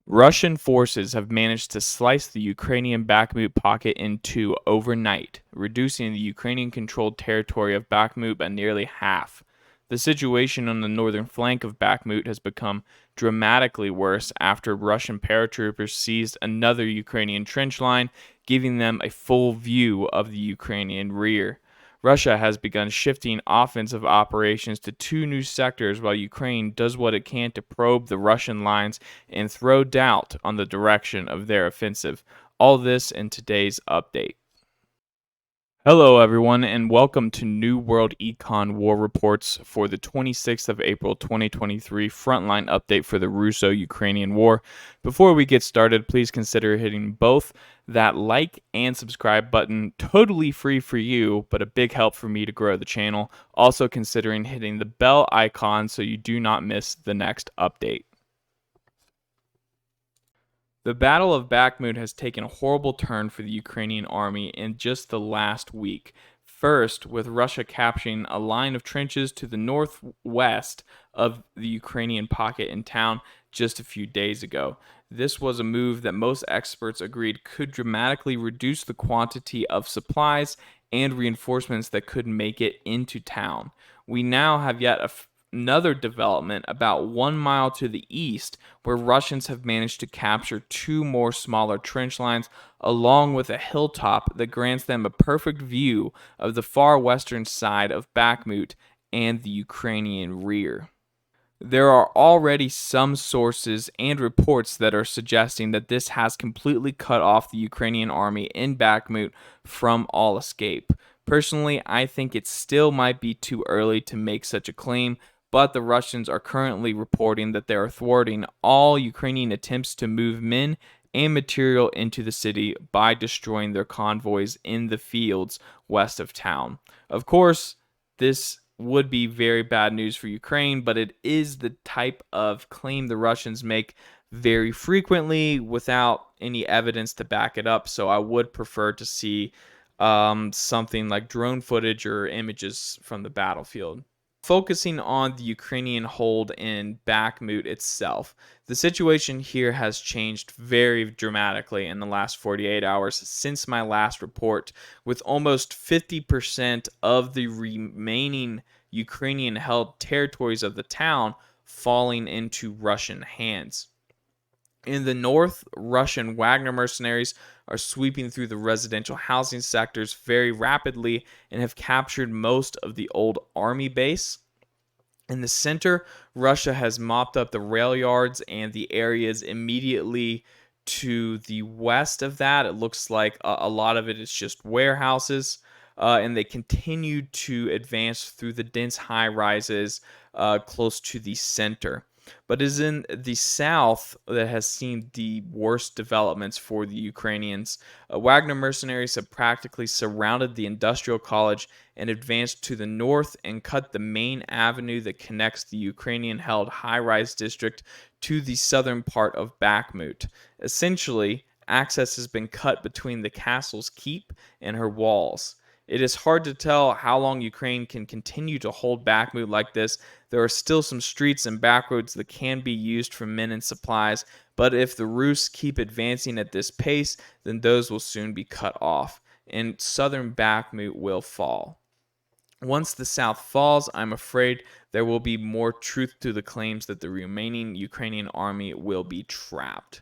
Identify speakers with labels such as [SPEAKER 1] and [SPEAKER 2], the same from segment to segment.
[SPEAKER 1] Russian forces have managed to slice the Ukrainian Bakhmut pocket in two overnight, reducing the Ukrainian controlled territory of Bakhmut by nearly half. The situation on the northern flank of Bakhmut has become dramatically worse after Russian paratroopers seized another Ukrainian trench line, giving them a full view of the Ukrainian rear. Russia has begun shifting offensive operations to two new sectors while Ukraine does what it can to probe the Russian lines and throw doubt on the direction of their offensive. All this in today's update. Hello, everyone, and welcome to New World Econ War Reports for the 26th of April 2023 frontline update for the Russo-Ukrainian War. Before we get started, please consider hitting both that like and subscribe button, totally free for you, but a big help for me to grow the channel. Also considering hitting the bell icon so you do not miss the next update. The Battle of Bakhmut has taken a horrible turn for the Ukrainian army in just the last week. First, with Russia capturing a line of trenches to the northwest of the Ukrainian pocket in town just a few days ago. This was a move that most experts agreed could dramatically reduce the quantity of supplies and reinforcements that could make it into town. We now have yet another development about 1 mile to the east, where Russians have managed to capture two more smaller trench lines, along with a hilltop that grants them a perfect view of the far western side of Bakhmut and the Ukrainian rear. There are already some sources and reports that are suggesting that this has completely cut off the Ukrainian army in Bakhmut from all escape. Personally, I think it still might be too early to make such a claim, but the Russians are currently reporting that they are thwarting all Ukrainian attempts to move men and material into the city by destroying their convoys in the fields west of town. Of course, this would be very bad news for Ukraine, but it is the type of claim the Russians make very frequently without any evidence to back it up. So I would prefer to see something like drone footage or images from the battlefield. Focusing on the Ukrainian hold in Bakhmut itself, the situation here has changed very dramatically in the last 48 hours since my last report, with almost 50% of the remaining Ukrainian held territories of the town falling into Russian hands. In the north, Russian Wagner mercenaries are sweeping through the residential housing sectors very rapidly and have captured most of the old army base. In the center, Russia has mopped up the rail yards and the areas immediately to the west of that. It looks like a lot of it is just warehouses, and they continue to advance through the dense high rises close to the center. But it is in the south that has seen the worst developments for the Ukrainians. Wagner mercenaries have practically surrounded the industrial college and advanced to the north and cut the main avenue that connects the Ukrainian-held high-rise district to the southern part of Bakhmut. Essentially, access has been cut between the castle's keep and her walls. It is hard to tell how long Ukraine can continue to hold Bakhmut like this. There are still some streets and back roads that can be used for men and supplies, but if the Rus keep advancing at this pace, then those will soon be cut off, and southern Bakhmut will fall. Once the south falls, I'm afraid there will be more truth to the claims that the remaining Ukrainian army will be trapped.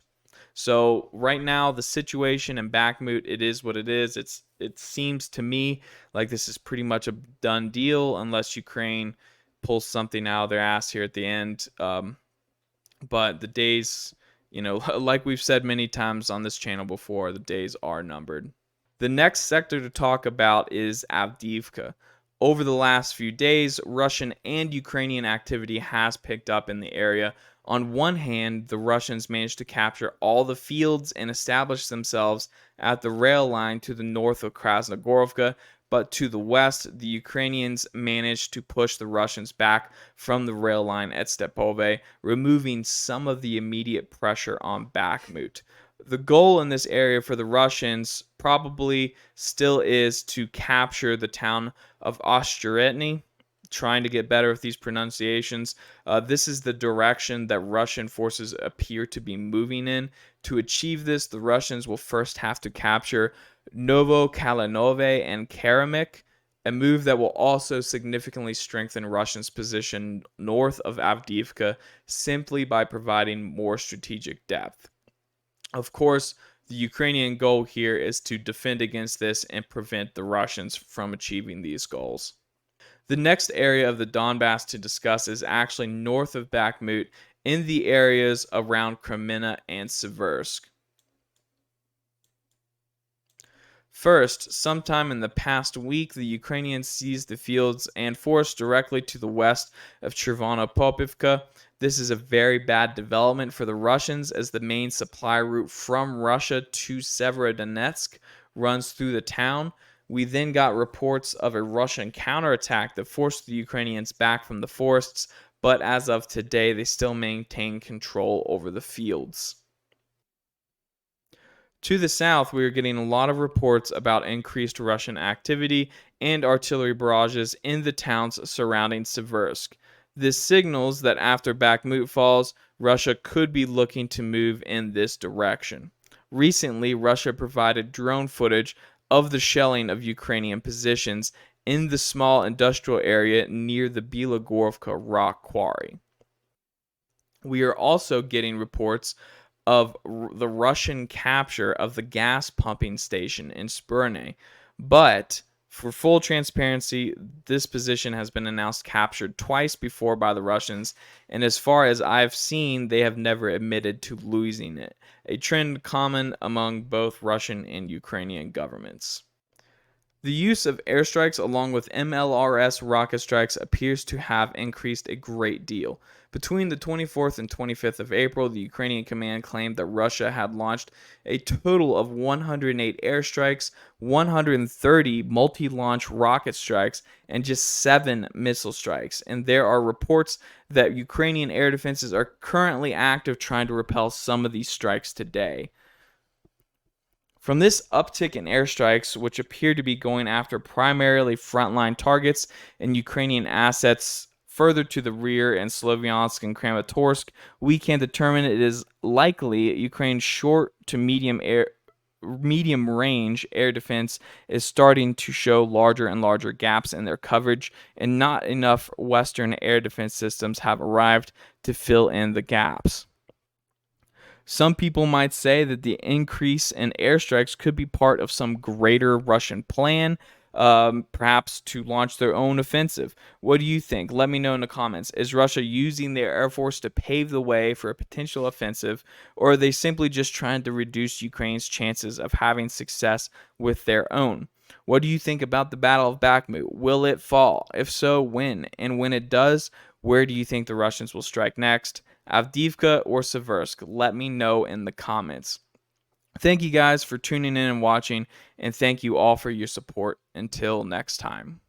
[SPEAKER 1] So right now, the situation in Bakhmut, it is what it is. It seems to me like this is pretty much a done deal unless Ukraine pulls something out of their ass here at the end. But the days, like we've said many times on this channel before, the days are numbered. The next sector to talk about is Avdiivka. Over the last few days, Russian and Ukrainian activity has picked up in the area. On one hand, the Russians managed to capture all the fields and establish themselves at the rail line to the north of Krasnogorovka, but to the west, the Ukrainians managed to push the Russians back from the rail line at Stepove, removing some of the immediate pressure on Bakhmut. The goal in this area for the Russians probably still is to capture the town of Oshcheretny, trying to get better with these pronunciations. This is the direction that Russian forces appear to be moving in. To achieve this, the Russians will first have to capture Novo Kalinove and Karamik, a move that will also significantly strengthen Russia's position north of Avdiivka simply by providing more strategic depth. Of course, the Ukrainian goal here is to defend against this and prevent the Russians from achieving these goals. The next area of the Donbass to discuss is actually north of Bakhmut in the areas around Kreminna and Seversk. First, sometime in the past week, the Ukrainians seized the fields and forests directly to the west of Chervonopopivka. This is a very bad development for the Russians, as the main supply route from Russia to Severodonetsk runs through the town. We then got reports of a Russian counterattack that forced the Ukrainians back from the forests, but as of today, they still maintain control over the fields. To the south, we are getting a lot of reports about increased Russian activity and artillery barrages in the towns surrounding Seversk. This signals that after Bakhmut falls, Russia could be looking to move in this direction. Recently, Russia provided drone footage of the shelling of Ukrainian positions in the small industrial area near the Bielogorivka rock quarry. We are also getting reports of the Russian capture of the gas pumping station in Spurne. But for full transparency, this position has been announced captured twice before by the Russians, and as far as I've seen, they have never admitted to losing it, a trend common among both Russian and Ukrainian governments. The use of airstrikes along with MLRS rocket strikes appears to have increased a great deal. Between the 24th and 25th of April, the Ukrainian command claimed that Russia had launched a total of 108 airstrikes, 130 multi-launch rocket strikes, and just 7 missile strikes. And there are reports that Ukrainian air defenses are currently active trying to repel some of these strikes today. From this uptick in airstrikes, which appear to be going after primarily frontline targets and Ukrainian assets further to the rear in Sloviansk and Kramatorsk, we can determine it is likely Ukraine's short to medium range air defense is starting to show larger and larger gaps in their coverage, and not enough Western air defense systems have arrived to fill in the gaps. Some people might say that the increase in airstrikes could be part of some greater Russian plan, perhaps to launch their own offensive. What do you think? Let me know in the comments. Is Russia using their air force to pave the way for a potential offensive, or are they simply just trying to reduce Ukraine's chances of having success with their own? What do you think about the Battle of Bakhmut? Will it fall? If so, when? And when it does, where do you think the Russians will strike next? Avdiivka or Seversk? Let me know in the comments. Thank you guys for tuning in and watching, and thank you all for your support. Until next time.